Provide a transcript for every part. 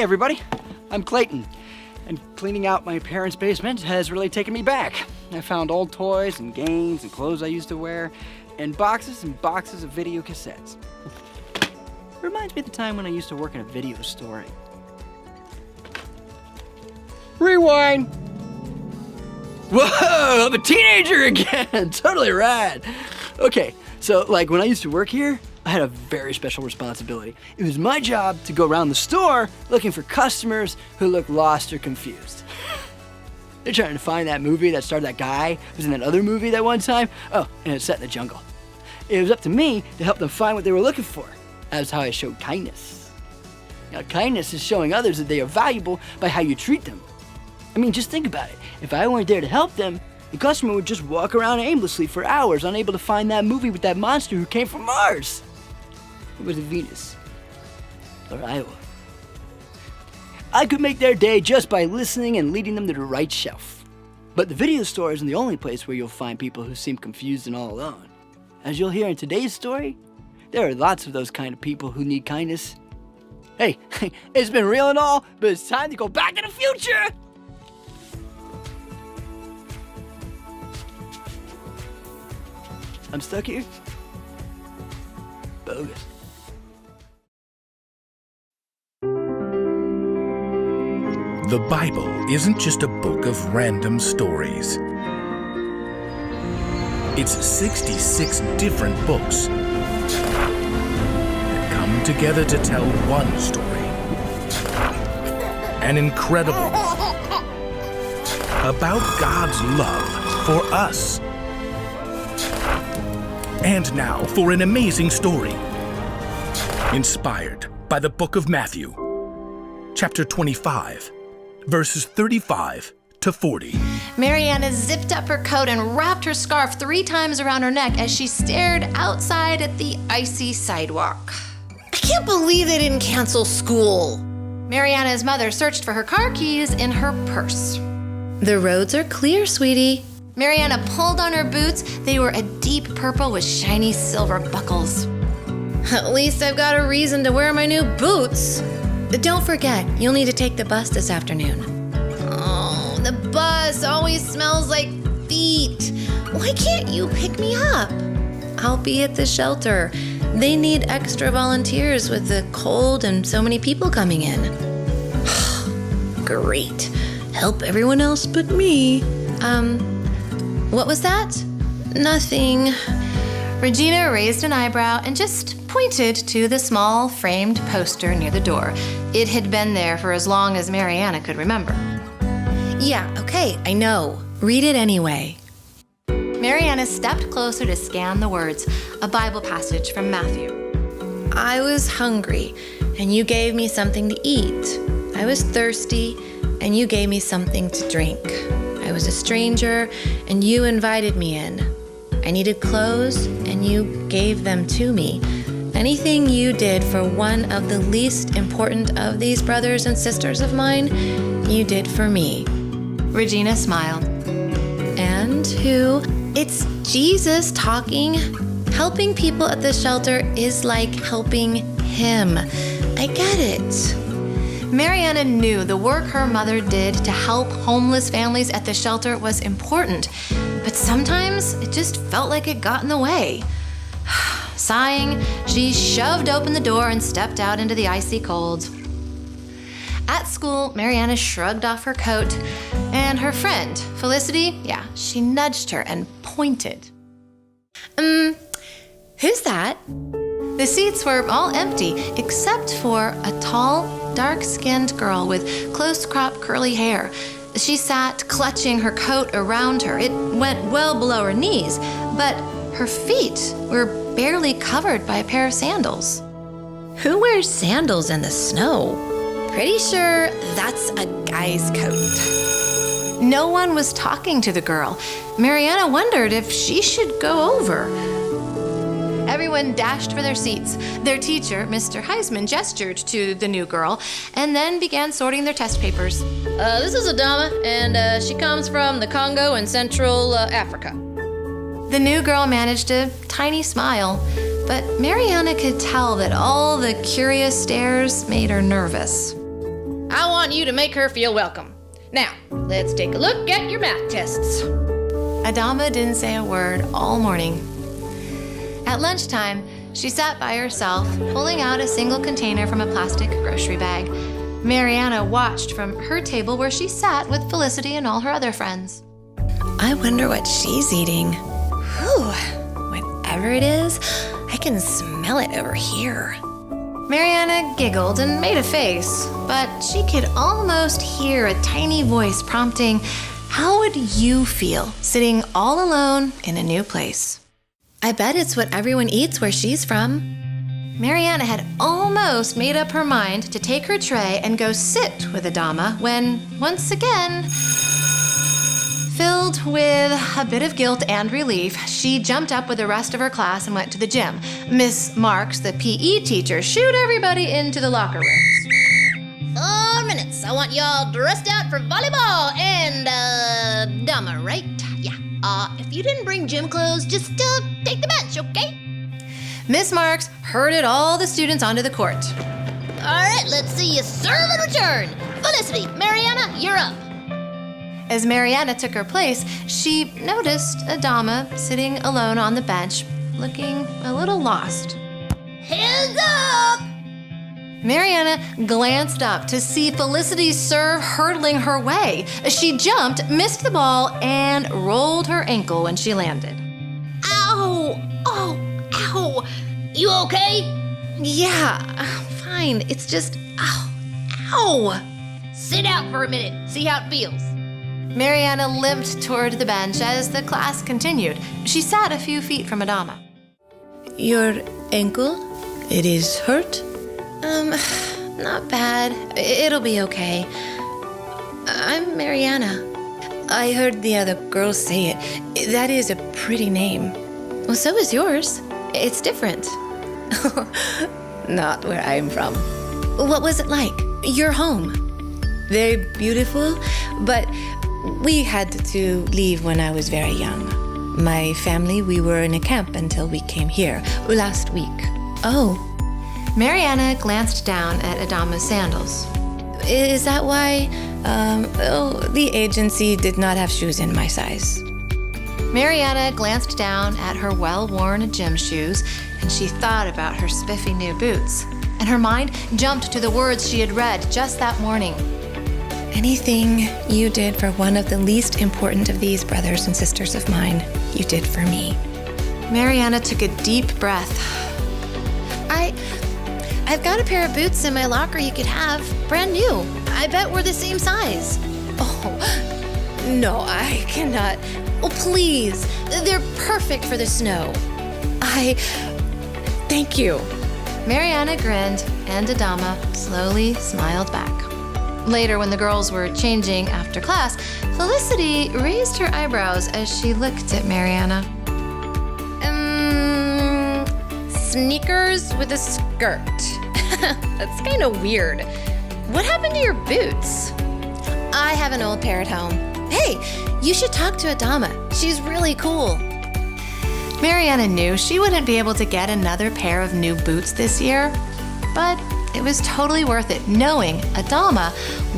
everybody, I'm Clayton, and cleaning out my parents' basement has really taken me back. I found old toys and games and clothes I used to wear, and boxes of video cassettes. Reminds me of the time when I used to work in a video store. Rewind! Whoa, I'm a teenager again! Totally rad! Okay, so like when I used to work here, I had a very special responsibility. It was my job to go around the store looking for customers who looked lost or confused. They're trying to find that movie that starred that guy who was in that other movie that one time. Oh, and it's set in the jungle. It was up to me to help them find what they were looking for. That's how I showed kindness. Now, kindness is showing others that they are valuable by how you treat them. I mean, just think about it. If I weren't there to help them, the customer would just walk around aimlessly for hours, unable to find that movie with that monster who came from Mars. It was Venus. Or Iowa. I could make their day just by listening and leading them to the right shelf. But the video store isn't the only place where you'll find people who seem confused and all alone. As you'll hear in today's story, there are lots of those kind of people who need kindness. Hey, it's been real and all, but it's time to go back to the future! I'm stuck here? Bogus. The Bible isn't just a book of random stories. It's 66 different books that come together to tell one story. An incredible one about God's love for us. And now for an amazing story, inspired by the book of Matthew, chapter 25, verses 35 to 40. Mariana zipped up her coat and wrapped her scarf 3 times around her neck as she stared outside at the icy sidewalk. I can't believe they didn't cancel school. Mariana's mother searched for her car keys in her purse. The roads are clear, sweetie. Mariana pulled on her boots. They were a deep purple with shiny silver buckles. At least I've got a reason to wear my new boots. Don't forget, you'll need to take the bus this afternoon. Oh, the bus always smells like feet. Why can't you pick me up? I'll be at the shelter. They need extra volunteers with the cold and so many people coming in. Great. Help everyone else but me. What was that? Nothing. Regina raised an eyebrow and just pointed to the small framed poster near the door. It had been there for as long as Mariana could remember. Yeah, okay, I know. Read it anyway. Mariana stepped closer to scan the words, a Bible passage from Matthew. I was hungry, and you gave me something to eat. I was thirsty, and you gave me something to drink. I was a stranger, and you invited me in. I needed clothes, and you gave them to me. Anything you did for one of the least important of these brothers and sisters of mine, you did for me. Regina smiled. And who? It's Jesus talking. Helping people at the shelter is like helping him. I get it. Mariana knew the work her mother did to help homeless families at the shelter was important, but sometimes it just felt like it got in the way. Sighing, she shoved open the door and stepped out into the icy cold. At school, Mariana shrugged off her coat, and her friend, Felicity, she nudged her and pointed. Who's that? The seats were all empty, except for a tall, dark-skinned girl with close-cropped curly hair. She sat clutching her coat around her. It went well below her knees, but her feet were barely covered by a pair of sandals. Who wears sandals in the snow? Pretty sure that's a guy's coat. No one was talking to the girl. Mariana wondered if she should go over. Everyone dashed for their seats. Their teacher, Mr. Heisman, gestured to the new girl and then began sorting their test papers. This is Adama, and she comes from the Congo in Central Africa. The new girl managed a tiny smile, but Mariana could tell that all the curious stares made her nervous. I want you to make her feel welcome. Now, let's take a look at your math tests. Adama didn't say a word all morning. At lunchtime, she sat by herself, pulling out a single container from a plastic grocery bag. Mariana watched from her table where she sat with Felicity and all her other friends. I wonder what she's eating. Whew, whatever it is, I can smell it over here. Mariana giggled and made a face, but she could almost hear a tiny voice prompting, "How would you feel sitting all alone in a new place?" I bet it's what everyone eats where she's from. Mariana had almost made up her mind to take her tray and go sit with Adama when, once again, filled with a bit of guilt and relief, she jumped up with the rest of her class and went to the gym. Miss Marks, the PE teacher, shooed everybody into the locker rooms. 4 minutes. I want y'all dressed out for volleyball and, Adama, right? Yeah. If you didn't bring gym clothes, just, take the bench, okay? Miss Marks herded all the students onto the court. All right, let's see you serve and return. Felicity, Mariana, you're up. As Mariana took her place, she noticed Adama sitting alone on the bench, looking a little lost. Hands up! Mariana glanced up to see Felicity's serve hurtling her way. She jumped, missed the ball, and rolled her ankle when she landed. Ow! Oh, ow! You okay? Yeah, fine. It's just, ow. Sit out for a minute. See how it feels. Mariana limped toward the bench as the class continued. She sat a few feet from Adama. Your ankle? It is hurt? Not bad. It'll be okay. I'm Mariana. I heard the other girls say it. That is a pretty name. Well, so is yours. It's different. Not where I'm from. What was it like? Your home? Very beautiful, but we had to leave when I was very young. My family, we were in a camp until we came here last week. Oh. Mariana glanced down at Adama's sandals. Is that why? The agency did not have shoes in my size. Mariana glanced down at her well-worn gym shoes, and she thought about her spiffy new boots. And her mind jumped to the words she had read just that morning. Anything you did for one of the least important of these brothers and sisters of mine, you did for me. Mariana took a deep breath. I've got a pair of boots in my locker you could have, brand new. I bet we're the same size. Oh, no, I cannot. Oh, please. They're perfect for the snow. Thank you. Mariana grinned, and Adama slowly smiled back. Later, when the girls were changing after class, Felicity raised her eyebrows as she looked at Mariana. Sneakers with a skirt. That's kind of weird. What happened to your boots? I have an old pair at home. Hey, you should talk to Adama. She's really cool. Mariana knew she wouldn't be able to get another pair of new boots this year, but it was totally worth it knowing Adama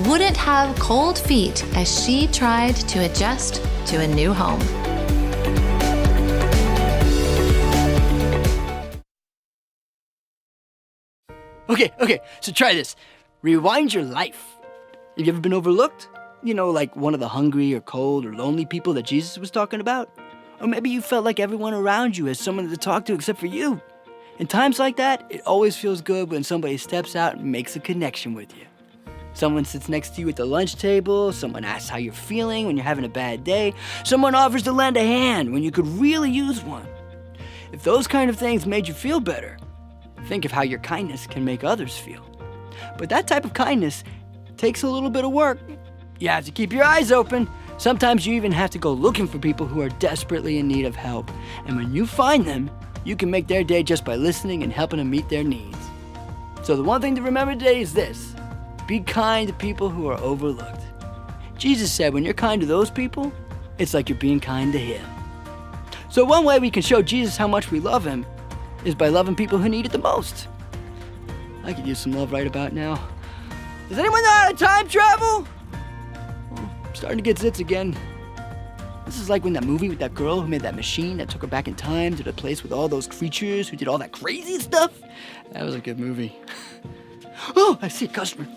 wouldn't have cold feet as she tried to adjust to a new home. Okay, so try this. Rewind your life. Have you ever been overlooked? You know, like one of the hungry or cold or lonely people that Jesus was talking about? Or maybe you felt like everyone around you has someone to talk to except for you. In times like that, it always feels good when somebody steps out and makes a connection with you. Someone sits next to you at the lunch table, someone asks how you're feeling when you're having a bad day, someone offers to lend a hand when you could really use one. If those kind of things made you feel better, think of how your kindness can make others feel. But that type of kindness takes a little bit of work. You have to keep your eyes open. Sometimes you even have to go looking for people who are desperately in need of help. And when you find them, you can make their day just by listening and helping them meet their needs. So the one thing to remember today is this: be kind to people who are overlooked. Jesus said when you're kind to those people, it's like you're being kind to Him. So one way we can show Jesus how much we love Him is by loving people who need it the most. I could use some love right about now. Does anyone know how to time travel? Oh, I'm starting to get zits again. This is like when that movie with that girl who made that machine that took her back in time to the place with all those creatures who did all that crazy stuff. That was a good movie. Oh, I see a customer.